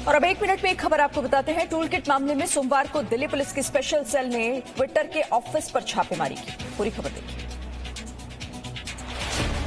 और अब 1 मिनट में एक खबर आपको बताते हैं। टूल किट मामले में सोमवार को दिल्ली पुलिस की स्पेशल सेल ने ट्विटर के ऑफिस पर छापेमारी की। पूरी खबर देखिए।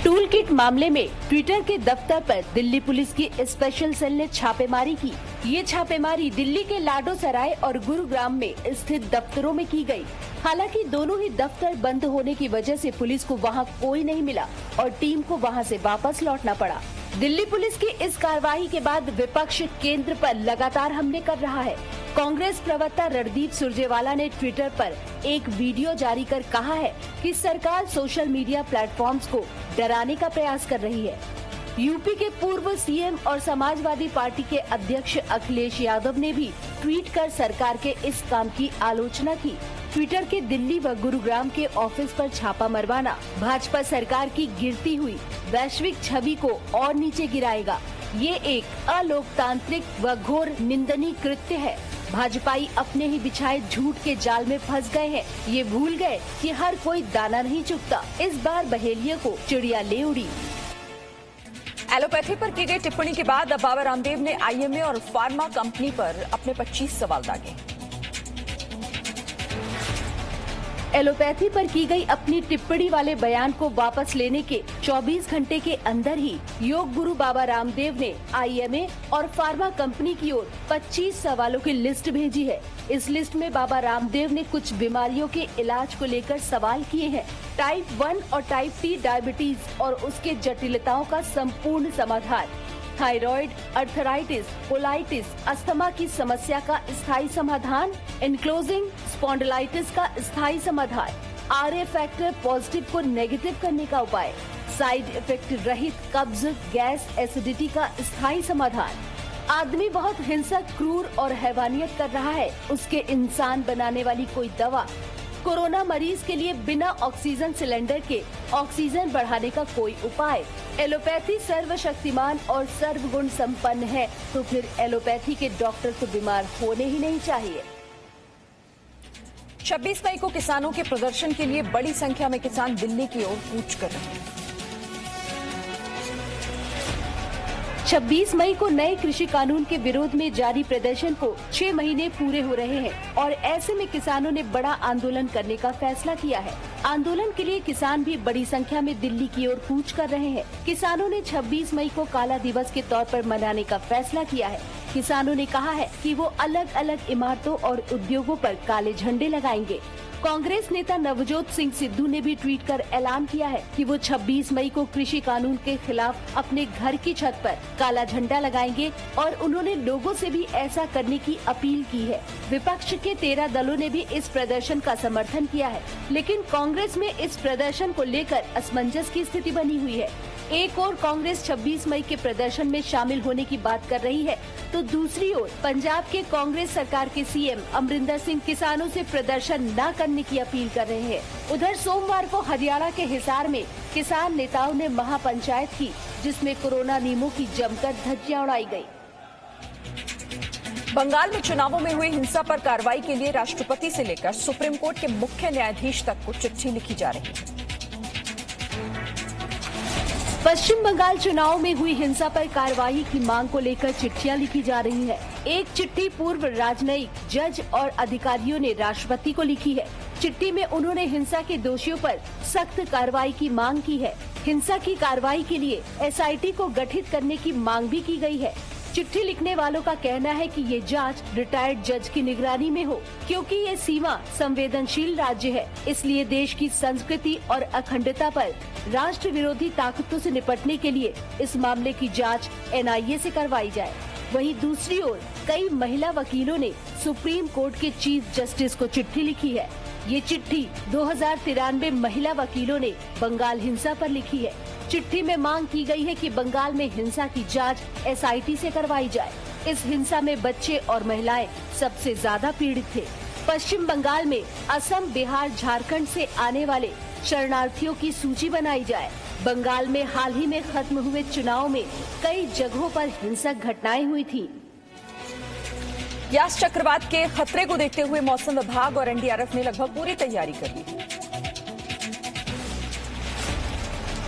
टूल किट मामले में ट्विटर के दफ्तर पर दिल्ली पुलिस की स्पेशल सेल ने छापेमारी की। ये छापेमारी दिल्ली के लाडो सराय और गुरुग्राम में स्थित दफ्तरों में की गई। हालांकि दोनों ही दफ्तर बंद होने की वजह से पुलिस को वहां कोई नहीं मिला और टीम को वहां से वापस लौटना पड़ा। दिल्ली पुलिस की इस कार्रवाई के बाद विपक्ष केंद्र पर लगातार हमले कर रहा है। कांग्रेस प्रवक्ता रणदीप सुरजेवाला ने ट्विटर पर एक वीडियो जारी कर कहा है कि सरकार सोशल मीडिया प्लेटफॉर्म्स को डराने का प्रयास कर रही है। यूपी के पूर्व सीएम और समाजवादी पार्टी के अध्यक्ष अखिलेश यादव ने भी ट्वीट कर सरकार के इस काम की आलोचना की। ट्विटर के दिल्ली व गुरुग्राम के ऑफिस पर छापा मरवाना भाजपा सरकार की गिरती हुई वैश्विक छवि को और नीचे गिराएगा। ये एक अलोकतांत्रिक व घोर निंदनीय कृत्य है। भाजपाई अपने ही बिछाए झूठ के जाल में फंस गए हैं। ये भूल गए कि हर कोई दाना नहीं चुगता। इस बार बहेलिया को चिड़िया ले उड़ी। एलोपैथी पर की गई टिप्पणी के बाद अब बाबा रामदेव ने आईएमए और फार्मा कंपनी पर अपने 25 सवाल दागे। एलोपैथी पर की गई अपनी टिप्पणी वाले बयान को वापस लेने के 24 घंटे के अंदर ही योग गुरु बाबा रामदेव ने आईएमए और फार्मा कंपनी की ओर 25 सवालों की लिस्ट भेजी है। इस लिस्ट में बाबा रामदेव ने कुछ बीमारियों के इलाज को लेकर सवाल किए हैं। टाइप 1 और टाइप 3 डायबिटीज और उसके जटिलताओं का संपूर्ण समाधान, थायराइड, अर्थराइटिस, कोलाइटिस, अस्थमा की समस्या का स्थायी समाधान, एनक्लोजिंग स्पॉन्डिलाइटिस का स्थायी समाधान, आरए फैक्टर पॉजिटिव को नेगेटिव करने का उपाय, साइड इफेक्ट रहित कब्ज, गैस, एसिडिटी का स्थायी समाधान। आदमी बहुत हिंसक, क्रूर और हैवानियत कर रहा है, उसके इंसान बनाने वाली कोई दवा, कोरोना मरीज के लिए बिना ऑक्सीजन सिलेंडर के ऑक्सीजन बढ़ाने का कोई उपाय। एलोपैथी सर्वशक्तिमान और सर्वगुण संपन्न है, तो फिर एलोपैथी के डॉक्टर तो बीमार होने ही नहीं चाहिए। 26 मई को किसानों के प्रदर्शन के लिए बड़ी संख्या में किसान दिल्ली की ओर कूच कर रहे हैं। 26 मई को नए कृषि कानून के विरोध में जारी प्रदर्शन को 6 महीने पूरे हो रहे हैं और ऐसे में किसानों ने बड़ा आंदोलन करने का फैसला किया है। आंदोलन के लिए किसान भी बड़ी संख्या में दिल्ली की ओर कूच कर रहे हैं। किसानों ने 26 मई को काला दिवस के तौर पर मनाने का फैसला किया है। किसानों ने कहा है कि वो अलग अलग इमारतों और उद्योगों पर काले झंडे लगाएंगे। कांग्रेस नेता नवजोत सिंह सिद्धू ने भी ट्वीट कर ऐलान किया है कि वो 26 मई को कृषि कानून के खिलाफ अपने घर की छत पर काला झंडा लगाएंगे और उन्होंने लोगों से भी ऐसा करने की अपील की है। विपक्ष के 13 दलों ने भी इस प्रदर्शन का समर्थन किया है, लेकिन कांग्रेस में इस प्रदर्शन को लेकर असमंजस की स्थिति बनी हुई है। एक ओर कांग्रेस 26 मई के प्रदर्शन में शामिल होने की बात कर रही है, तो दूसरी ओर पंजाब के कांग्रेस सरकार के सीएम अमरिंदर सिंह किसानों से प्रदर्शन न करने की अपील कर रहे हैं। उधर सोमवार को हरियाणा के हिसार में किसान नेताओं ने महापंचायत की, जिसमें कोरोना नियमों की जमकर धज्जियां उड़ाई गयी। बंगाल में चुनावों में हुई हिंसा पर कार्रवाई के लिए राष्ट्रपति से लेकर सुप्रीम कोर्ट के मुख्य न्यायाधीश तक को चिट्ठी लिखी जा रही है। पश्चिम बंगाल चुनाव में हुई हिंसा पर कार्रवाई की मांग को लेकर चिट्ठियां लिखी जा रही है। एक चिट्ठी पूर्व राजनयिक, जज और अधिकारियों ने राष्ट्रपति को लिखी है। चिट्ठी में उन्होंने हिंसा के दोषियों पर सख्त कार्रवाई की मांग की है। हिंसा की कार्रवाई के लिए एसआईटी को गठित करने की मांग भी की गई है। चिट्ठी लिखने वालों का कहना है कि ये जांच रिटायर्ड जज की निगरानी में हो, क्योंकि ये सीमा संवेदनशील राज्य है। इसलिए देश की संस्कृति और अखंडता पर राष्ट्र विरोधी ताकतों से निपटने के लिए इस मामले की जांच एनआईए से करवाई जाए। वहीं दूसरी ओर कई महिला वकीलों ने सुप्रीम कोर्ट के चीफ जस्टिस को चिट्ठी लिखी है। ये चिट्ठी 2093 महिला वकीलों ने बंगाल हिंसा पर लिखी है। चिट्ठी में मांग की गई है कि बंगाल में हिंसा की जांच एसआईटी से करवाई जाए। इस हिंसा में बच्चे और महिलाएं सबसे ज्यादा पीड़ित थे। पश्चिम बंगाल में असम, बिहार, झारखंड से आने वाले शरणार्थियों की सूची बनाई जाए। बंगाल में हाल ही में खत्म हुए चुनाव में कई जगहों पर हिंसक घटनाएं हुई थी। यास चक्रवात के खतरे को देखते हुए मौसम विभाग और एनडीआरएफ ने लगभग पूरी तैयारी कर ली।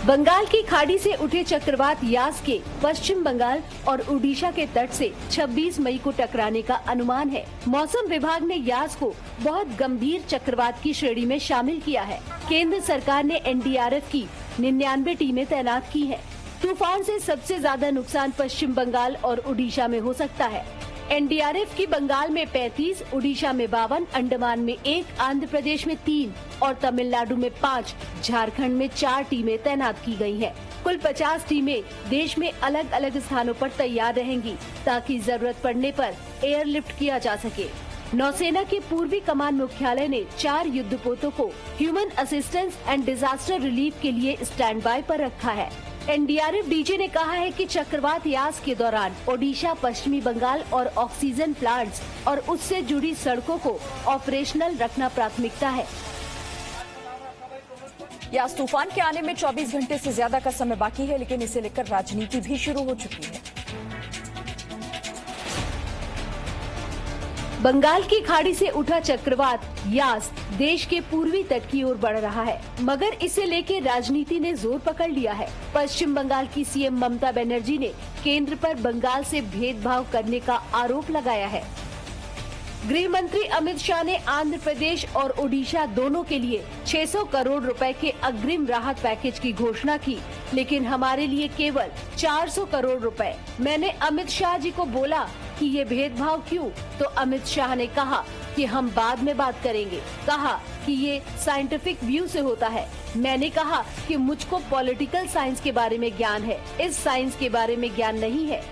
बंगाल की खाड़ी से उठे चक्रवात यास के पश्चिम बंगाल और उड़ीसा के तट से 26 मई को टकराने का अनुमान है। मौसम विभाग ने यास को बहुत गंभीर चक्रवात की श्रेणी में शामिल किया है। केंद्र सरकार ने एनडीआरएफ की 99 टीमें तैनात की हैं। तूफान से सबसे ज्यादा नुकसान पश्चिम बंगाल और उड़ीसा में हो सकता है। एनडीआरएफ की बंगाल में 35, उड़ीसा में 52, अंडमान में 1, आंध्र प्रदेश में 3 और तमिलनाडु में 5, झारखंड में 4 टीमें तैनात की गई हैं। कुल 50 टीमें देश में अलग अलग स्थानों पर तैयार रहेंगी ताकि जरूरत पड़ने पर एयरलिफ्ट किया जा सके। नौसेना के पूर्वी कमान मुख्यालय ने 4 युद्धपोतों को human assistance and disaster relief के लिए स्टैंड बाय पर रखा है। एनडीआरएफ डीजी ने कहा है कि चक्रवात यास के दौरान ओडिशा, पश्चिमी बंगाल और ऑक्सीजन प्लांट्स और उससे जुड़ी सड़कों को ऑपरेशनल रखना प्राथमिकता है। यास तूफान के आने में 24 घंटे से ज्यादा का समय बाकी है, लेकिन इसे लेकर राजनीति भी शुरू हो चुकी है। बंगाल की खाड़ी से उठा चक्रवात यास देश के पूर्वी तट की ओर बढ़ रहा है, मगर इसे लेकर राजनीति ने जोर पकड़ लिया है। पश्चिम बंगाल की सीएम ममता बनर्जी ने केंद्र पर बंगाल से भेदभाव करने का आरोप लगाया है। गृह मंत्री अमित शाह ने आंध्र प्रदेश और ओडिशा दोनों के लिए 600 करोड़ रुपए के अग्रिम राहत पैकेज की घोषणा की, लेकिन हमारे लिए केवल 400 करोड़ रुपए। मैंने अमित शाह जी को बोला कि ये भेदभाव क्यों? तो अमित शाह ने कहा कि हम बाद में बात करेंगे। कहा कि ये साइंटिफिक व्यू से होता है। मैंने कहा कि मुझको पॉलिटिकल साइंस के बारे में ज्ञान है, इस साइंस के बारे में ज्ञान नहीं है।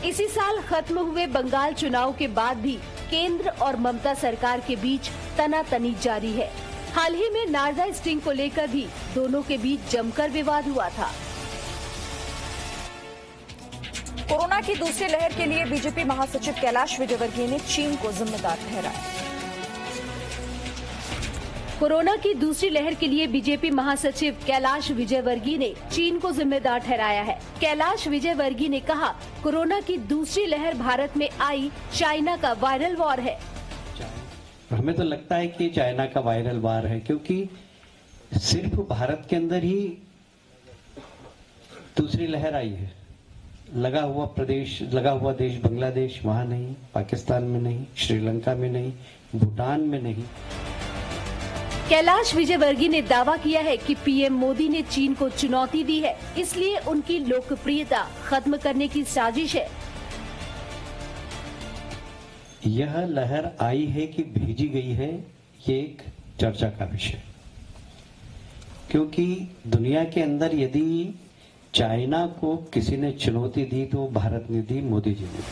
इसी साल खत्म हुए बंगाल चुनाव के बाद भी केंद्र और ममता सरकार के बीच तनातनी जारी है। हाल ही में नारदा स्टिंग को लेकर भी दोनों के बीच जमकर विवाद हुआ था। कोरोना की दूसरी लहर के लिए बीजेपी महासचिव कैलाश विजयवर्गीय ने चीन को जिम्मेदार ठहराया। कोरोना की दूसरी लहर के लिए बीजेपी महासचिव कैलाश विजयवर्गीय ने चीन को जिम्मेदार ठहराया है। कैलाश विजयवर्गीय ने कहा, कोरोना की दूसरी लहर भारत में आई चाइना का वायरल वॉर है। हमें तो लगता है कि चाइना का वायरल वॉर है, क्योंकि सिर्फ भारत के अंदर ही दूसरी लहर आई है। लगा हुआ देश बांग्लादेश, वहां नहीं, पाकिस्तान में नहीं, श्रीलंका में नहीं, भूटान में नहीं। कैलाश विजयवर्गीय ने दावा किया है कि पीएम मोदी ने चीन को चुनौती दी है, इसलिए उनकी लोकप्रियता खत्म करने की साजिश है। यह लहर आई है कि भेजी गई है, ये एक चर्चा का विषय, क्योंकि दुनिया के अंदर यदि चाइना को किसी ने चुनौती दी तो भारत ने दी, मोदी जी ने दी।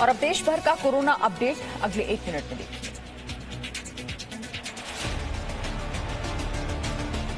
और अब देश भर का कोरोना अपडेट अगले 1 मिनट में देखिए।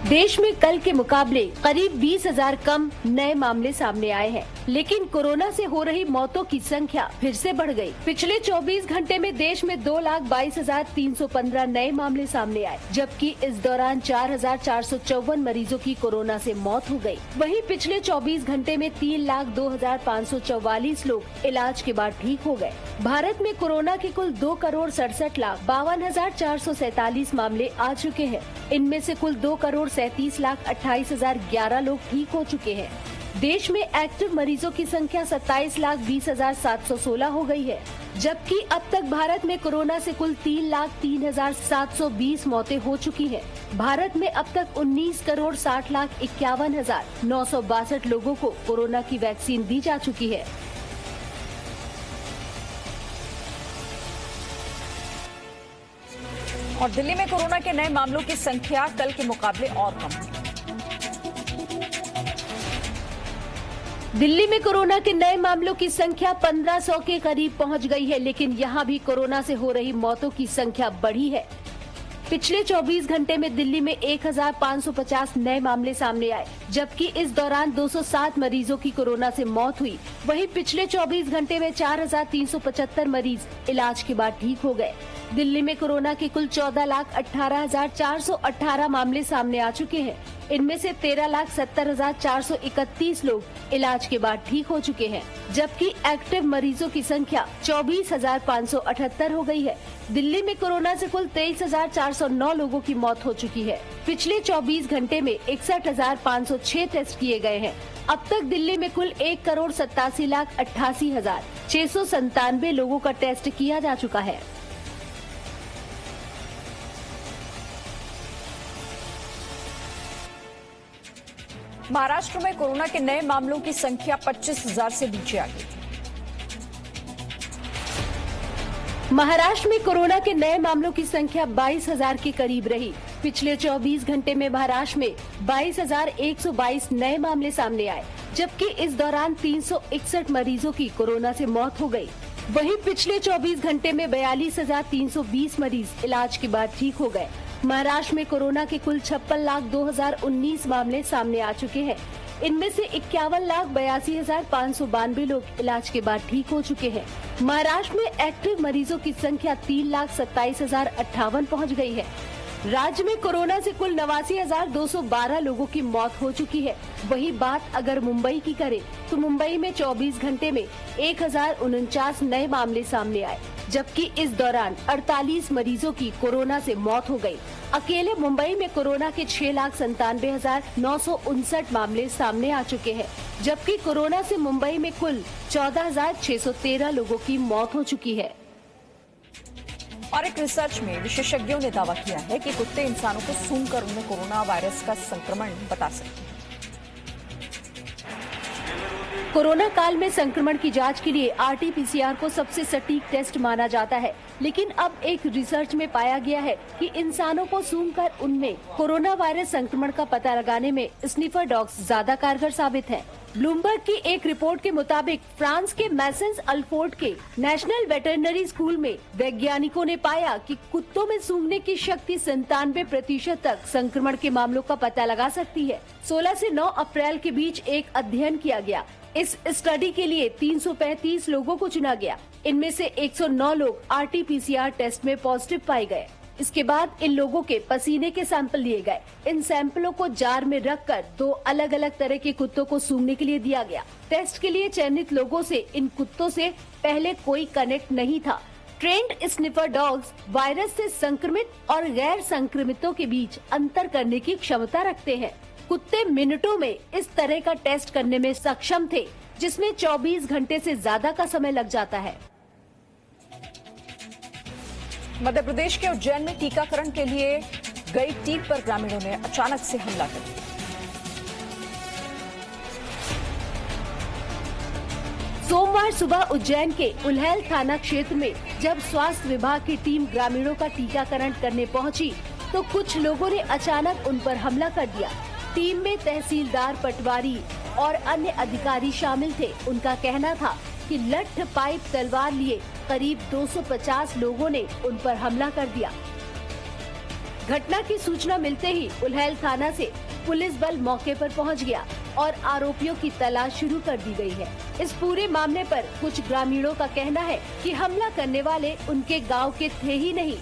देश में कल के मुकाबले करीब 20,000 कम नए मामले सामने आए हैं, लेकिन कोरोना से हो रही मौतों की संख्या फिर से बढ़ गई। पिछले 24 घंटे में देश में 2,22,315 नए मामले सामने आए, जबकि इस दौरान 4,454 मरीजों की कोरोना से मौत हो गई। वहीं पिछले 24 घंटे में 3,02,544 लोग इलाज के बाद ठीक हो गए। भारत में कोरोना के कुल 2,67,52,447 मामले आ चुके हैं। इनमें से कुल 2,37,28,011 लोग ठीक हो चुके हैं। देश में एक्टिव मरीजों की संख्या 27,20,716 हो गई है, जबकि अब तक भारत में कोरोना से कुल 3,03,720 मौतें हो चुकी हैं। भारत में अब तक 19,60,51,962 लोगों को कोरोना की वैक्सीन दी जा चुकी है। और दिल्ली में कोरोना के नए मामलों की संख्या कल के मुकाबले और कम है। दिल्ली में कोरोना के नए मामलों की संख्या 1500 के करीब पहुंच गई है, लेकिन यहां भी कोरोना से हो रही मौतों की संख्या बढ़ी है। पिछले 24 घंटे में दिल्ली में 1,550 नए मामले सामने आए, जबकि इस दौरान 207 मरीजों की कोरोना से मौत हुई। वहीं पिछले 24 घंटे में 4,375 मरीज इलाज के बाद ठीक हो गए। दिल्ली में कोरोना के कुल 14,18,418 मामले सामने आ चुके हैं। इनमें से 13,70,431 लोग इलाज के बाद ठीक हो चुके हैं, जबकि एक्टिव मरीजों की संख्या 24,578 हो गई है। दिल्ली में कोरोना से कुल 23,409 लोगों की मौत हो चुकी है। पिछले 24 घंटे में 61,506 टेस्ट किए गए हैं। अब तक दिल्ली में कुल 1,87,88,697 लोगों का टेस्ट किया जा चुका है। महाराष्ट्र में कोरोना के नए मामलों की संख्या 25,000 से नीचे आ गई। महाराष्ट्र में कोरोना के नए मामलों की संख्या 22,000 के करीब रही। पिछले 24 घंटे में महाराष्ट्र में 22,122 नए मामले सामने आए, जबकि इस दौरान 361 मरीजों की कोरोना से मौत हो गई। वहीं पिछले 24 घंटे में 42,320 मरीज इलाज के बाद ठीक हो गए। महाराष्ट्र में कोरोना के कुल 56,02,019 मामले सामने आ चुके हैं। इनमें से 51,82,592 लोग इलाज के बाद ठीक हो चुके हैं। महाराष्ट्र में एक्टिव मरीजों की संख्या 3,27,058 पहुंच गई है। राज्य में कोरोना से कुल 89,212 लोगों की मौत हो चुकी है। वही बात अगर मुंबई की करें तो मुंबई में 24 घंटे में 1,049 नए मामले सामने आए, जबकि इस दौरान 48 मरीजों की कोरोना से मौत हो गई। अकेले मुंबई में कोरोना के 6,97,959 मामले सामने आ चुके हैं, जबकि कोरोना से मुंबई में कुल 14,613 लोगों की मौत हो चुकी है। और एक रिसर्च में विशेषज्ञों ने दावा किया है कि कुत्ते इंसानों को सूंघकर उनमें कोरोना वायरस का संक्रमण बता सकते हैं। कोरोना काल में संक्रमण की जांच के लिए RT-PCR को सबसे सटीक टेस्ट माना जाता है, लेकिन अब एक रिसर्च में पाया गया है कि इंसानों को सूंघकर उनमें कोरोना वायरस संक्रमण का पता लगाने में स्निफर डॉग्स ज्यादा कारगर साबित हैं। ब्लूमबर्ग की एक रिपोर्ट के मुताबिक फ्रांस के मैसेंस अल्फोर्ड के नेशनल वेटरनरी स्कूल में वैज्ञानिकों ने पाया कि कुत्तों में सूंघने की शक्ति 97% तक संक्रमण के मामलों का पता लगा सकती है। 16 से 9 अप्रैल के बीच एक अध्ययन किया गया। इस स्टडी के लिए 335 लोगों को चुना गया। इनमें से 109 लोग RT-PCR टेस्ट में पॉजिटिव पाए गए। इसके बाद इन लोगों के पसीने के सैंपल लिए गए। इन सैंपलों को जार में रखकर 2 अलग अलग तरह के कुत्तों को सूंघने के लिए दिया गया। टेस्ट के लिए चयनित लोगों से इन कुत्तों से पहले कोई कनेक्ट नहीं था। ट्रेंड स्निफर डॉग्स वायरस से संक्रमित और गैर संक्रमितों के बीच अंतर करने की क्षमता रखते हैं। कुत्ते मिनटों में इस तरह का टेस्ट करने में सक्षम थे, जिसमें 24 घंटे से ज्यादा का समय लग जाता है। मध्य प्रदेश के उज्जैन में टीकाकरण के लिए गई टीम पर ग्रामीणों ने अचानक से हमला कर दिया। सोमवार सुबह उज्जैन के उल्हैल थाना क्षेत्र में जब स्वास्थ्य विभाग की टीम ग्रामीणों का टीकाकरण करने पहुंची, तो कुछ लोगों ने अचानक उन पर हमला कर दिया। टीम में तहसीलदार, पटवारी और अन्य अधिकारी शामिल थे। उनका कहना था कि लठ, पाइप, तलवार लिए करीब 250 लोगों ने उन पर हमला कर दिया। घटना की सूचना मिलते ही उल्हैल थाना से पुलिस बल मौके पर पहुंच गया और आरोपियों की तलाश शुरू कर दी गई है। इस पूरे मामले पर कुछ ग्रामीणों का कहना है कि हमला करने वाले उनके गांव के थे ही नहीं।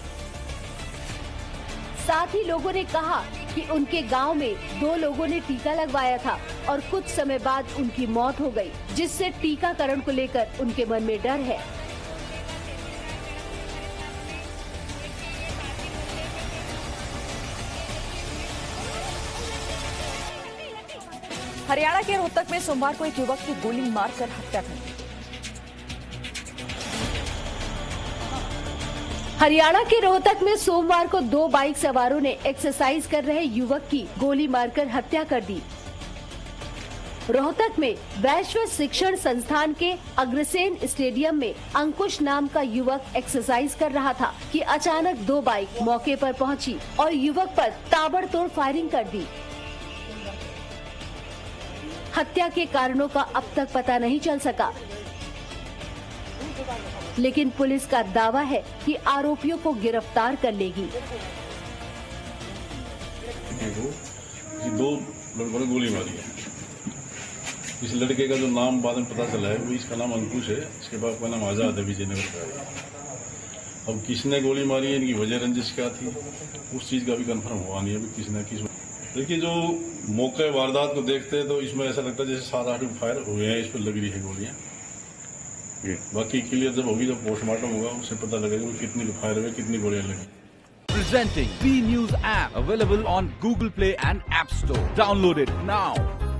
साथ ही लोगों ने कहा कि उनके गांव में 2 लोगों ने टीका लगवाया था और कुछ समय बाद उनकी मौत हो गई, जिससे टीकाकरण को लेकर उनके मन में डर है। हरियाणा के रोहतक में सोमवार को एक युवक की गोली मारकर हत्या कर दी। हरियाणा के रोहतक में सोमवार को 2 बाइक सवारों ने एक्सरसाइज कर रहे युवक की गोली मारकर हत्या कर दी। रोहतक में वैश्व शिक्षण संस्थान के अग्रसेन स्टेडियम में अंकुश नाम का युवक एक्सरसाइज कर रहा था कि अचानक 2 बाइक मौके पर पहुंची और युवक पर ताबड़तोड़ फायरिंग कर दी। हत्या के कारणों का अब तक पता नहीं चल सका, लेकिन पुलिस का दावा है कि आरोपियों को गिरफ्तार कर लेगी। 2 लड़कों ने गोली मारी है। इस लड़के का जो नाम बाद में पता चला है, वो इसका नाम अंकुश है। इसके बाद का नाम आजाद है, विजयनगर का है। अब किसने गोली मारी है, इनकी वजह रंजिश क्या थी, उस चीज का भी कंफर्म हुआ नहीं है अभी किसने किस। देखिए, जो मौके वारदात को देखते हैं तो इसमें ऐसा लगता है जैसे 7-8 फायर हुए हैं, इस पर लग रही है गोलियां। बाकी क्लियर जब होगी, जब पोस्टमार्टम होगा उससे पता लगेगा कि कितनी फायर हुए, कितनी गोलियां लगी। Presenting B News app, available on Google Play and App Store. Download it now.